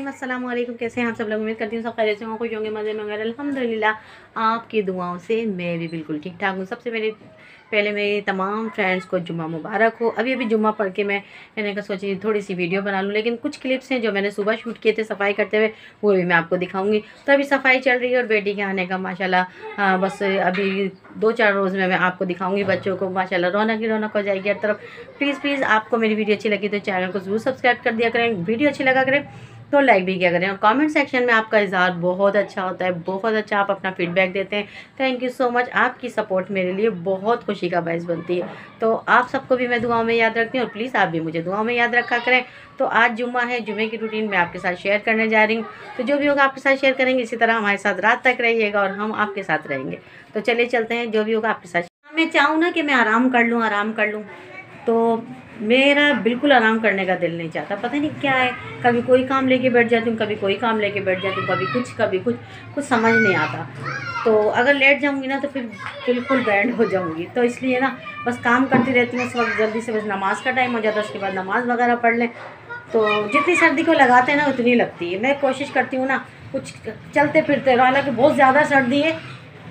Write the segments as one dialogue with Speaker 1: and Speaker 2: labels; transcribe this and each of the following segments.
Speaker 1: अस्सलाम वालेकुम। कैसे हैं आप सब लोग? उम्मीद करती हूँ सब खैरियत से होंगे, खुश होंगे, मज़े में होंगे। अल्हम्दुलिल्लाह आपकी दुआओं से मैं भी बिल्कुल ठीक ठाक हूँ। सबसे पहले मेरी तमाम फ्रेंड्स को जुम्मा मुबारक हो। अभी जुम्मा पढ़ के मैंने कहा सोची थोड़ी सी वीडियो बना लूँ, लेकिन कुछ क्लिप्स हैं जो मैंने सुबह शूट किए थे सफाई करते हुए, वो भी मैं आपको दिखाऊंगी। तो अभी सफाई चल रही है और बेटी के आने का माशाल्लाह बस अभी 2-4 रोज़ में मैं आपको दिखाऊंगी। बच्चों को माशाल्लाह रौनक ही रौनक हो जाएगी हर तरफ। प्लीज़ आपको मेरी वीडियो अच्छी लगी तो चैनल को ज़रूर सब्सक्राइब कर दिया करें, वीडियो अच्छी लगा करें तो लाइक भी किया करें। और कमेंट सेक्शन में आपका इज़हार बहुत अच्छा होता है, बहुत अच्छा आप अपना फीडबैक देते हैं। Thank you so much. आपकी सपोर्ट मेरे लिए बहुत खुशी का बायस बनती है। तो आप सबको भी मैं दुआओं में याद रखती हूँ और प्लीज़ आप भी मुझे दुआओं में याद रखा करें। तो आज जुम्मा है, जुम्मे की रूटीन मैं आपके साथ शेयर करने जा रही हूँ। तो जो भी होगा आपके साथ शेयर करेंगे, इसी तरह हमारे साथ रात तक रहिएगा और हम आपके साथ रहेंगे। तो चलिए चलते हैं, जो भी होगा आपके साथ। मैं चाहूँ ना कि मैं आराम कर लूँ, तो मेरा बिल्कुल आराम करने का दिल नहीं चाहता। पता नहीं क्या है, कभी कोई काम लेके बैठ जाती हूँ, कभी कोई काम लेके बैठ जाती हूँ, कभी कुछ समझ नहीं आता। तो अगर लेट जाऊँगी ना तो फिर बिल्कुल बैंड हो जाऊँगी। तो इसलिए ना बस काम करती रहती हूँ। उस वक्त जल्दी से बस नमाज़ का टाइम हो जाता है, उसके बाद नमाज़ वगैरह पढ़ लें। तो जितनी सर्दी को लगाते हैं ना उतनी लगती है। मैं कोशिश करती हूँ ना कुछ चलते फिरते, हालांकि बहुत ज़्यादा सर्दी है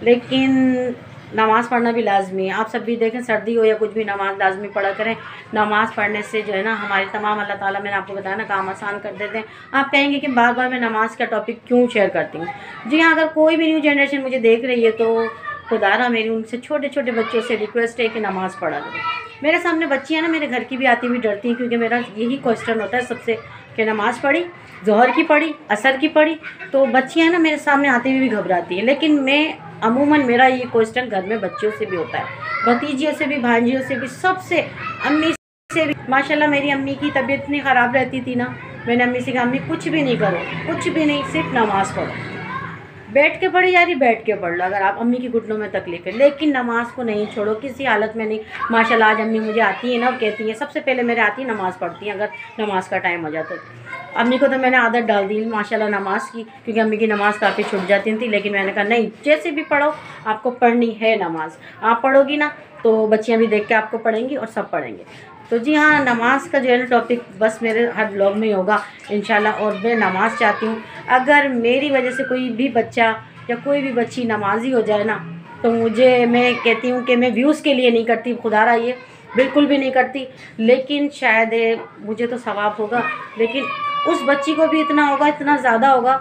Speaker 1: लेकिन नमाज़ पढ़ना भी लाजमी है। आप सब भी देखें, सर्दी हो या कुछ भी, नमाज़ लाजमी पढ़ा करें। नमाज़ पढ़ने से जो है ना हमारे तमाम अल्लाह ताला, मैंने आपको बताया ना, काम आसान कर देते हैं। आप कहेंगे कि बार बार मैं नमाज़ का टॉपिक क्यों शेयर करती हूँ। जी हाँ, अगर कोई भी न्यू जनरेशन मुझे देख रही है तो खुदारा मेरी उनसे, छोटे छोटे बच्चों से रिक्वेस्ट है कि नमाज़ पढ़ा करें। मेरे सामने बच्ची है ना, मेरे घर की भी आती हुई डरती हैं, क्योंकि मेरा यही क्वेश्चन होता है सबसे कि नमाज़ पढ़ी, ज़ोहर की पढ़ी, असर की पढ़ी। तो बच्चियाँ ना मेरे सामने आती हुई भी घबराती हैं। लेकिन मैं अमूमन, मेरा ये क्वेश्चन घर में बच्चियों से भी होता है, भतीजियों से भी, भांजियों से भी, सबसे, अम्मी से भी। माशाल्लाह मेरी अम्मी की तबीयत इतनी ख़राब रहती थी ना, मैंने अम्मी से कहा अम्मी कुछ भी नहीं करो, कुछ भी नहीं, सिर्फ नमाज़ पढ़ो। बैठ के पढ़ी जा रही, बैठ के पढ़ लो अगर आप, अम्मी की घुटनों में तकलीफ़ है, लेकिन नमाज को नहीं छोड़ो किसी हालत में नहीं। माशाल्लाह आज अम्मी मुझे आती है ना और कहती हैं, सबसे पहले मेरे आती है नमाज़ पढ़ती हैं अगर नमाज का टाइम हो जाता है। अम्मी को तो मैंने आदत डाल दी माशाल्लाह नमाज की, क्योंकि अम्मी की नमाज़ काफ़ी छूट जाती थी। लेकिन मैंने कहा नहीं, जैसे भी पढ़ो, आपको पढ़नी है नमाज़। आप पढ़ोगी ना तो बच्चियाँ भी देख के आपको पढ़ेंगी और सब पढ़ेंगे। तो जी हाँ, नमाज का जो है ना टॉपिक बस मेरे हर ब्लॉग में होगा इंशाल्लाह। और मैं नमाज़ चाहती हूँ, अगर मेरी वजह से कोई भी बच्चा या कोई भी बच्ची नमाजी हो जाए ना, तो मैं कहती हूँ कि मैं व्यूज़ के लिए नहीं करती, खुदारा ये बिल्कुल भी नहीं करती। लेकिन शायद मुझे तो सवाब होगा, लेकिन उस बच्ची को भी इतना होगा, इतना ज़्यादा होगा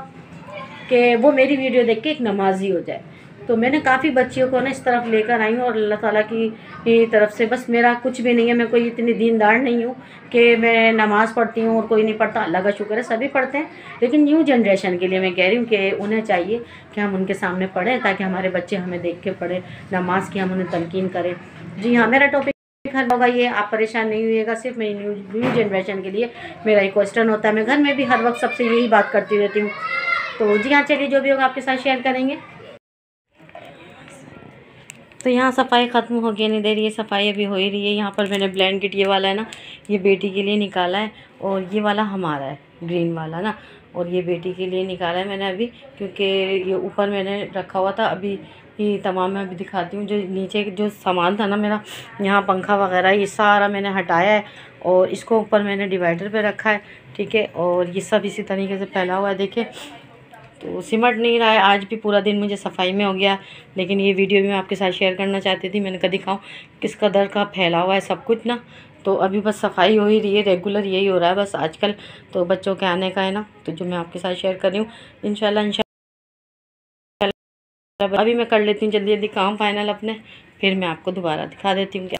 Speaker 1: कि वो मेरी वीडियो देख के एक नमाजी हो जाए। तो मैंने काफ़ी बच्चियों को ना इस तरफ लेकर आई हूँ और अल्लाह ताला की तरफ से, बस मेरा कुछ भी नहीं है, मैं कोई इतनी दीनदार नहीं हूँ कि मैं नमाज़ पढ़ती हूँ और कोई नहीं पढ़ता। अल्लाह का शुक्र है सभी पढ़ते हैं, लेकिन न्यू जनरेशन के लिए मैं कह रही हूँ कि उन्हें चाहिए कि हम उनके सामने पढ़ें, ताकि हमारे बच्चे हमें देख के पढ़ें नमाज की, हम उन्हें तलकीन करें। जी हाँ, मेरा टॉपिक हर होगा ये, आप परेशान नहीं हुइएगा। सिर्फ मेरी न्यू जनरेशन के लिए मेरा एक क्वेश्चन होता है। मैं घर में भी हर वक्त सबसे यही बात करती रहती हूँ। तो जी हाँ, चलिए जो भी होगा आपके साथ शेयर करेंगे। तो यहाँ सफाई ख़त्म हो गई, नहीं देर ये सफाई अभी हो ही रही है। यहाँ पर मैंने ब्लैंकेट, ये वाला है ना, ये बेटी के लिए निकाला है, और ये वाला हमारा है, ग्रीन वाला ना, और ये बेटी के लिए निकाला है मैंने अभी, क्योंकि ये ऊपर मैंने रखा हुआ था। अभी ये तमाम मैं अभी दिखाती हूँ, जो नीचे जो सामान था ना मेरा, यहाँ पंखा वगैरह ये सारा मैंने हटाया है और इसको ऊपर मैंने डिवाइडर पर रखा है, ठीक है। और ये सब इसी तरीके से फैला हुआ है, देखिए। तो सिमट नहीं रहा है, आज भी पूरा दिन मुझे सफाई में हो गया। लेकिन ये वीडियो भी मैं आपके साथ शेयर करना चाहती थी, मैंने कहा दिखाऊँ किस कदर का फैला हुआ है सब कुछ ना। तो अभी बस सफाई हो ही रही है, रेगुलर यही हो रहा है बस आजकल। तो बच्चों के आने का है ना, तो जो मैं आपके साथ शेयर कर रही हूँ इंशाल्लाह अभी मैं कर लेती हूँ जल्दी जल्दी काम फाइनल अपने, फिर मैं आपको दोबारा दिखा देती हूँ क्या।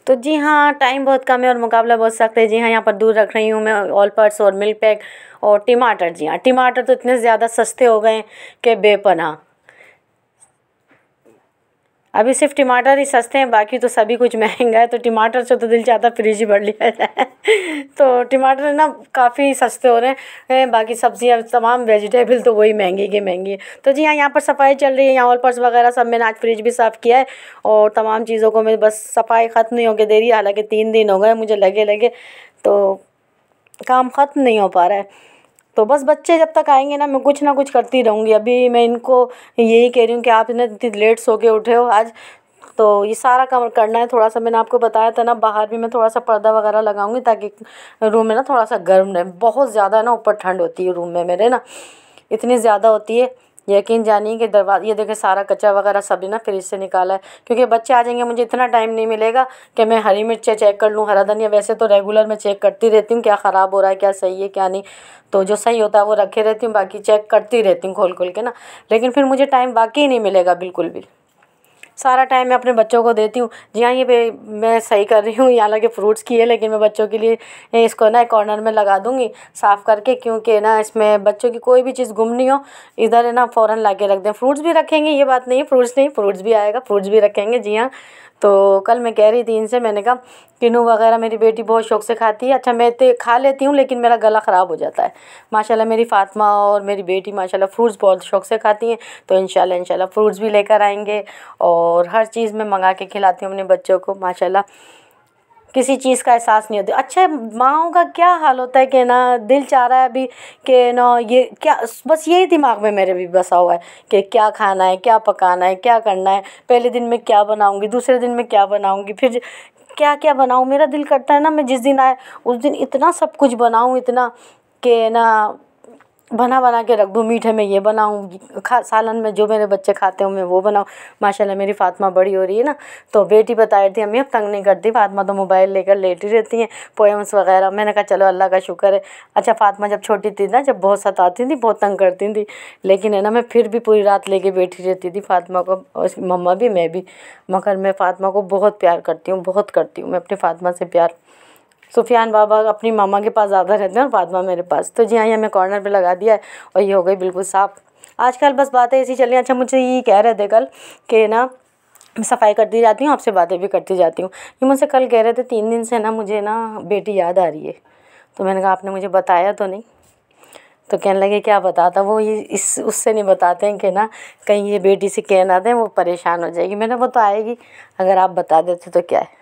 Speaker 1: तो जी हाँ, टाइम बहुत कम है और मुकाबला बहुत सख्त है। जी हाँ, यहाँ पर दूर रख रही हूँ मैं ऑल पर्स और मिल्क पैक और टमाटर। जी हाँ, टमाटर तो इतने ज़्यादा सस्ते हो गए हैं कि बेपनाह। अभी सिर्फ टमाटर ही सस्ते हैं, बाकी तो सभी कुछ महंगा है। तो टमाटर से तो दिल चाहता फ्रिज ही भर लिया जाए। तो टमाटर ना काफ़ी सस्ते हो रहे हैं, बाकी सब्जियां तमाम वेजिटेबल तो वही महंगी की महंगी है। तो जी हाँ, यहाँ पर सफाई चल रही है, यहाँ ऑल पर्स वगैरह सब मैंने आज फ्रिज भी साफ़ किया है और तमाम चीज़ों को मैं, बस सफाई ख़त्म नहीं होके दे रही है। हालाँकि 3 दिन हो गए मुझे लगे तो काम ख़त्म नहीं हो पा रहा है। तो बस बच्चे जब तक आएंगे ना, मैं कुछ ना कुछ करती रहूँगी। अभी मैं इनको यही कह रही हूँ कि आप इतने लेट सो के उठे हो आज, तो ये सारा काम करना है। थोड़ा सा मैंने आपको बताया था ना, बाहर भी मैं थोड़ा सा पर्दा वगैरह लगाऊंगी ताकि रूम में ना थोड़ा सा गर्म रहे। बहुत ज़्यादा ना ऊपर ठंड होती है रूम में मेरे ना, इतनी ज़्यादा होती है, यकीन जानिए कि दरवाज़ा, ये देखिए सारा कचरा वगैरह सभी ना फ्रिज से निकाला है, क्योंकि बच्चे आ जाएंगे, मुझे इतना टाइम नहीं मिलेगा कि मैं हरी मिर्चें चेक कर लूँ, हरा धनिया। वैसे तो रेगुलर मैं चेक करती रहती हूँ क्या ख़राब हो रहा है, क्या सही है क्या नहीं, तो जो सही होता है वो रखे रहती हूँ, बाकी चेक करती रहती हूँ खोल खोल के ना। लेकिन फिर मुझे टाइम बाकी नहीं मिलेगा बिल्कुल भी, सारा टाइम मैं अपने बच्चों को देती हूँ। जी हाँ, ये मैं सही कर रही हूँ, यहाँ लगे फ्रूट्स की है, लेकिन मैं बच्चों के लिए इसको ना कॉर्नर में लगा दूँगी साफ़ करके, क्योंकि ना इसमें बच्चों की कोई भी चीज़ गुम नहीं हो। इधर है ना फ़ौरन ला के रख दें। फ्रूट्स भी रखेंगे, ये बात नहीं है, फ्रूट्स नहीं, फ्रूट्स भी आएगा, फ्रूट्स भी रखेंगे। जी हाँ, तो कल मैं कह रही थी इनसे, मैंने कहा किन्नू वगैरह मेरी बेटी बहुत शौक़ से खाती है। अच्छा, मैं तो खा लेती हूँ लेकिन मेरा गला ख़राब हो जाता है। माशाल्लाह मेरी फ़ातिमा और मेरी बेटी माशाल्लाह फ्रूट्स बहुत शौक़ से खाती हैं, तो इंशाल्लाह फ्रूट्स भी लेकर आएंगे और हर चीज़ मैं मंगा के खिलाती हूँ अपने बच्चों को। माशाल्लाह किसी चीज़ का एहसास नहीं होता। अच्छा, माँओं का क्या हाल होता है कि ना दिल चाह रहा है अभी कि ना ये क्या, बस यही दिमाग में मेरे भी बसा हुआ है कि क्या खाना है, क्या पकाना है, क्या करना है, पहले दिन में क्या बनाऊँगी, दूसरे दिन में क्या बनाऊँगी, फिर क्या क्या बनाऊँ। मेरा दिल करता है ना मैं जिस दिन आए उस दिन इतना सब कुछ बनाऊँ, इतना कि ना बना बना के रख दूँ। मीठे में ये बनाऊँ, सालन में जो मेरे बच्चे खाते हैं मैं वो बनाऊँ। माशाल्लाह मेरी फ़ातिमा बड़ी हो रही है ना, तो बेटी बता रही थी अम्मी अब तंग नहीं करती फ़ातिमा, तो मोबाइल लेकर लेटी रहती हैं, पोएम्स वगैरह। मैंने कहा चलो अल्लाह का शुक्र है। अच्छा, फ़ातिमा जब छोटी थी ना, जब बहुत सताती थी, बहुत तंग करती थी, लेकिन है ना मैं फिर भी पूरी रात लेके बैठी रहती थी फ़ातिमा को, और मम्मा भी मैं भी, मगर मैं फ़ातिमा को बहुत प्यार करती हूँ, बहुत करती हूँ मैं अपनी फ़ातिमा से प्यार। सुफियान बाबा अपनी मामा के पास ज़्यादा रहते हैं और फ़ातिमा मेरे पास। तो जी हाँ, ये मैं कॉर्नर पे लगा दिया है और ये हो गई बिल्कुल साफ़। आजकल बस बातें ऐसी चल रही हैं। अच्छा, मुझे ये कह रहे थे कल कि ना मैं सफाई करती जाती हूँ, आपसे बातें भी करती जाती हूँ। ये मुझसे कल कह रहे थे 3 दिन से ना मुझे ना बेटी याद आ रही है। तो मैंने कहा आपने मुझे बताया तो नहीं। तो कहने लगे क्या बताता, वो ये इस उससे नहीं बताते हैं कि ना कहीं ये बेटी से कह ना दें, वो परेशान हो जाएगी। मैंने वो तो आएगी, अगर आप बता देते तो क्या है,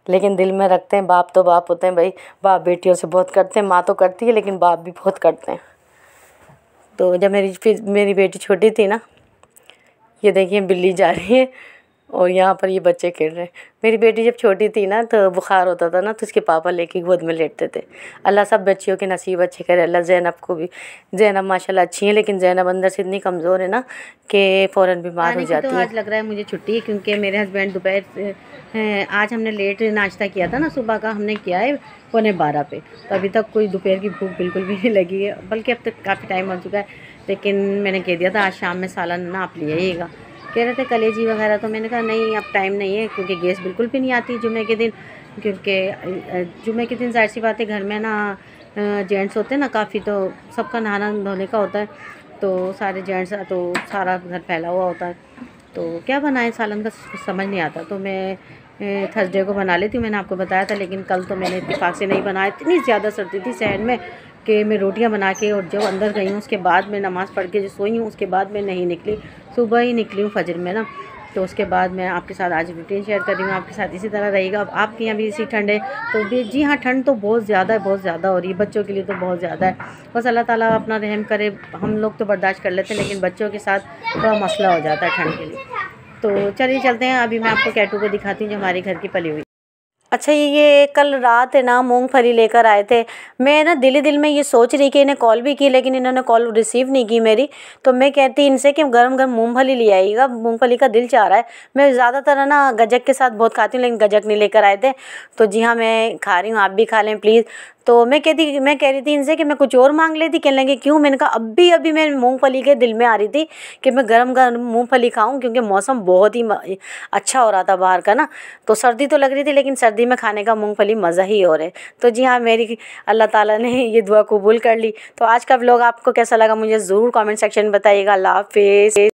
Speaker 1: लेकिन दिल में रखते हैं। बाप तो बाप होते हैं भाई, बाप बेटियों से बहुत करते हैं, माँ तो करती है लेकिन बाप भी बहुत करते हैं। तो जब मेरी बेटी छोटी थी ना, ये देखिए बिल्ली जा रही है और यहाँ पर ये बच्चे खेल रहे हैं। मेरी बेटी जब छोटी थी ना तो बुखार होता था ना, तो उसके पापा लेके गोद में लेटते थे। अल्लाह सब बच्चियों के नसीब अच्छे करे। अल्लाह ज़ैनब को भी, ज़ैनब माशाल्लाह अच्छी है, लेकिन ज़ैनब अंदर से इतनी कमज़ोर है ना कि फ़ौरन बीमार हो जाती है। तो आज लग रहा है मुझे छुट्टी है, क्योंकि मेरे हस्बैंड दोपहर आज हमने लेट नाश्ता किया था ना, सुबह का हमने किया है 11:15 पे, तो अभी तक कोई दोपहर की भूख बिल्कुल भी नहीं लगी है, बल्कि अब तक काफ़ी टाइम हो चुका है। लेकिन मैंने कह दिया था आज शाम में सालन ना आप ले आइएगा। कह रहे थे कलेजी वगैरह, तो मैंने कहा नहीं अब टाइम नहीं है, क्योंकि गैस बिल्कुल भी नहीं आती जुमे के दिन, क्योंकि जुमे के दिन जाहिर सी बात है घर में ना जेंट्स होते हैं ना काफ़ी, तो सबका नहाना धोने का होता है, तो सारे जेंट्स, तो सारा घर फैला हुआ होता है, तो क्या बनाए सालन का समझ नहीं आता। तो मैं थर्सडे को बना लेती हूँ, मैंने आपको बताया था, लेकिन कल तो मैंने इत्तेफाक से नहीं बनाया। इतनी ज़्यादा सर्दी थी सहन में कि मैं रोटियां बना के और जब अंदर गई हूँ उसके बाद मैं नमाज़ पढ़ के जो सोई हूँ उसके बाद मैं नहीं निकली, सुबह ही निकली हूँ फजर में ना। तो उसके बाद मैं आपके साथ आज रूटीन शेयर कर रही हूँ, आपके साथ इसी तरह रहेगा। अब आपके यहाँ भी इसी ठंड है तो भी, जी हाँ ठंड तो बहुत ज़्यादा है, बहुत ज़्यादा हो रही है, बच्चों के लिए तो बहुत ज़्यादा है। बस अल्लाह ताला अपना रहम करे। हम लोग तो बर्दाश्त कर लेते हैं, लेकिन बच्चों के साथ थोड़ा मसला हो जाता है ठंड के लिए। तो चलिए चलते हैं, अभी मैं आपको कैटू को दिखाती हूँ जो हमारे घर की पली हुई। अच्छा, ये कल रात है ना मूंगफली लेकर आए थे। मैं ना दिल में ये सोच रही कि इन्हें कॉल भी की, लेकिन इन्होंने कॉल रिसीव नहीं की मेरी। तो मैं कहती इनसे कि गरम गरम मूंगफली ले आइएगा, मूंगफली का दिल चाह रहा है। मैं ज़्यादातर है ना गजक के साथ बहुत खाती हूँ, लेकिन गजक नहीं लेकर आए थे। तो जी हाँ मैं खा रही हूँ, आप भी खा लें प्लीज़। तो मैं कह रही थी इनसे कि मैं कुछ और मांग लेती। कहने लगे क्यों? मैंने कहा अभी मैं मूंगफली के दिल में आ रही थी कि मैं गरम गरम मूंगफली खाऊं, क्योंकि मौसम बहुत ही अच्छा हो रहा था बाहर का ना, तो सर्दी तो लग रही थी, लेकिन सर्दी में खाने का मूंगफली मज़ा ही और है। तो जी हाँ, मेरी अल्लाह ताला ने ये दुआ कबूल कर ली। तो आज का व्लॉग आपको कैसा लगा मुझे ज़रूर कमेंट सेक्शन में बताइएगा। अल्लाह हाफ़िज़।